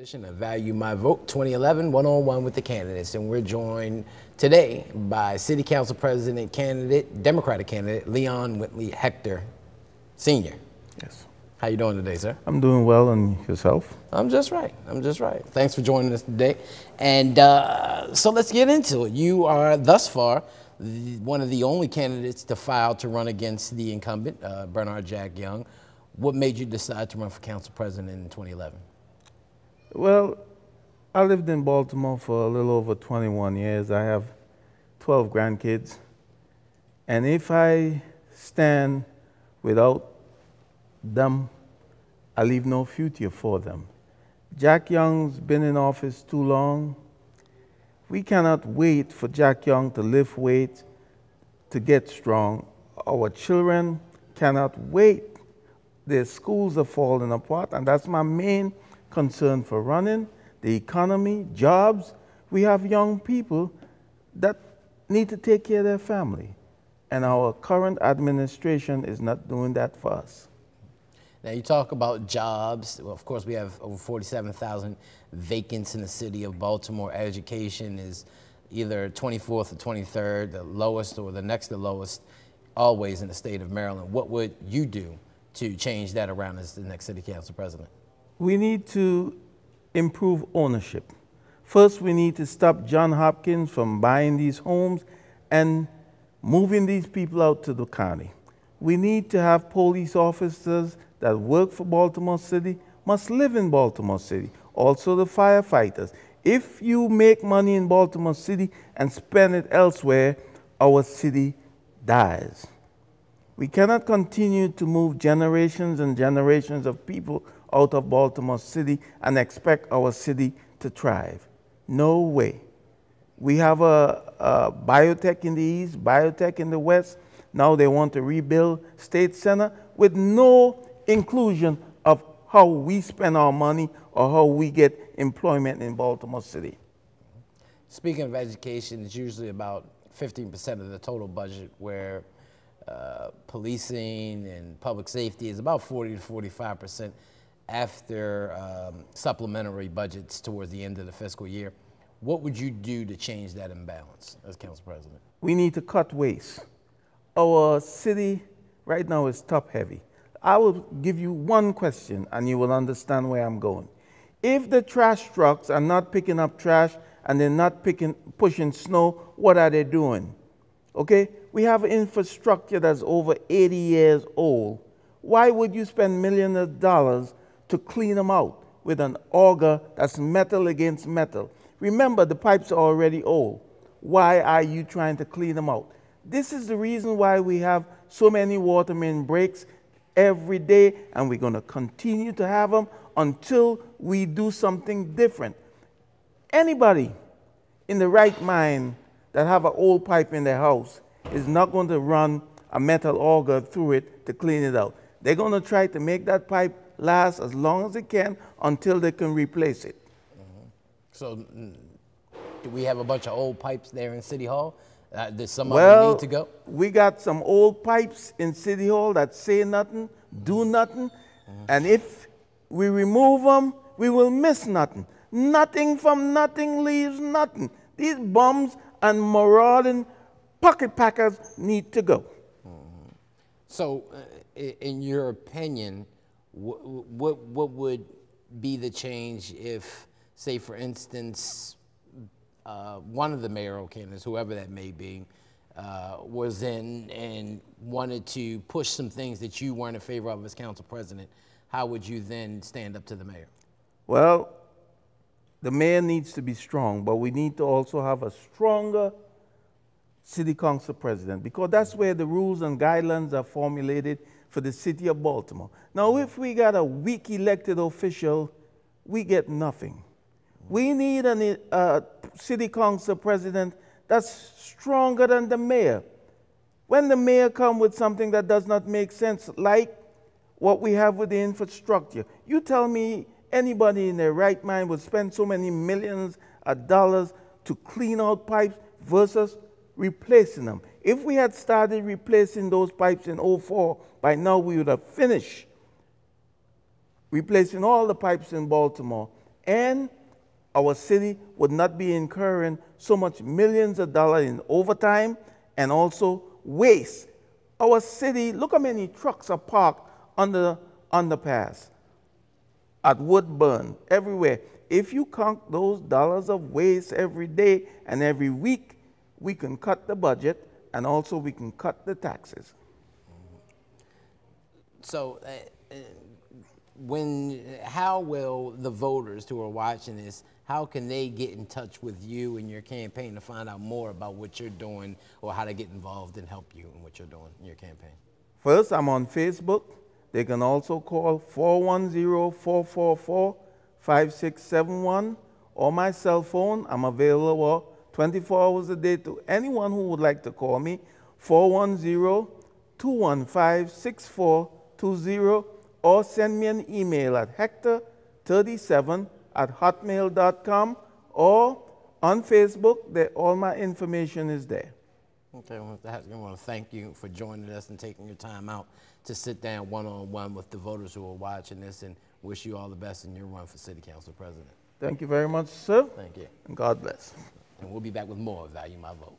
edition of Value My Vote 2011 one-on-one with the candidates, and we're joined today by City Council President candidate, Democratic candidate Leon Winthly Hector, Sr. Yes. How you doing today, sir? I'm doing well, and yourself? I'm just right. Thanks for joining us today. And so let's get into it. You are thus far one of the only candidates to file to run against the incumbent, Bernard Jack Young. What made you decide to run for council president in 2011? Well, I lived in Baltimore for a little over 21 years. I have 12 grandkids. And if I stand without them, I leave no future for them. Jack Young's been in office too long. We cannot wait for Jack Young to lift weight, to get strong. Our children cannot wait. Their schools are falling apart, and that's my main concern for running. The economy, jobs. We have young people that need to take care of their family, and our current administration is not doing that for us. Now, you talk about jobs. Well, of course, we have over 47,000 vacants in the city of Baltimore. Education is either 24th or 23rd, the lowest or the next to lowest, always in the state of Maryland. What would you do to change that around as the next city council president? We need to improve ownership. First, we need to stop John Hopkins from buying these homes and moving these people out to the county. We need to have police officers that work for Baltimore City, must live in Baltimore City. Also the firefighters. If you make money in Baltimore City and spend it elsewhere, our city dies. We cannot continue to move generations and generations of people out of Baltimore City and expect our city to thrive. No way. We have a biotech in the east, biotech in the west. Now they want to rebuild State Center with no inclusion of how we spend our money or how we get employment in Baltimore City. Speaking of education, it's usually about 15% of the total budget, where policing and public safety is about 40 to 45% after supplementary budgets towards the end of the fiscal year. What would you do to change that imbalance as council president? We need to cut waste. Our city right now is top heavy. I will give you one question and you will understand where I'm going. If the trash trucks are not picking up trash and they're not pushing snow, what are they doing? Okay? We have infrastructure that's over 80 years old. Why would you spend millions of dollars to clean them out with an auger that's metal against metal? Remember, the pipes are already old. Why are you trying to clean them out? This is the reason why we have so many water main breaks every day, and we're going to continue to have them until we do something different. Anybody in the right mind that have an old pipe in their house is not going to run a metal auger through it to clean it out. They're going to try to make that pipe last as long as they can until they can replace it. So do we have a bunch of old pipes there in City Hall? Does some of them need to go? We got some old pipes in City Hall that say nothing, do nothing, and if we remove them, we will miss nothing. Nothing from nothing leaves nothing. These bums and marauding pocket packers need to go. So, in your opinion, what would be the change if, say, for instance, one of the mayoral candidates, whoever that may be, was in and wanted to push some things that you weren't in favor of as council president? How would you then stand up to the mayor? Well, the mayor needs to be strong, but we need to also have a stronger city council president, because that's where the rules and guidelines are formulated for the city of Baltimore. Now, if we got a weak elected official, we get nothing. We need a city council president that's stronger than the mayor. When the mayor comes with something that does not make sense, like what we have with the infrastructure, you tell me anybody in their right mind would spend so many millions of dollars to clean out pipes versus replacing them. If we had started replacing those pipes in 2004, by now we would have finished replacing all the pipes in Baltimore and our city would not be incurring so much millions of dollars in overtime and also waste. Our city, look how many trucks are parked on the underpass, at Woodburn, everywhere. If you count those dollars of waste every day and every week, we can cut the budget and also we can cut the taxes. So how will the voters who are watching this, how can they get in touch with you and your campaign to find out more about what you're doing or how to get involved and help you in what you're doing in your campaign? First, I'm on Facebook. They can also call 410-444-5671 or my cell phone. I'm available 24 hours a day to anyone who would like to call me, 410-215-6420, or send me an email at hector37@hotmail.com, or on Facebook. All my information is there. Okay, well, I want to thank you for joining us and taking your time out to sit down one-on-one with the voters who are watching this, and wish you all the best in your run for City Council President. Thank you very much, sir. Thank you. And God bless. And we'll be back with more of Value My Vote.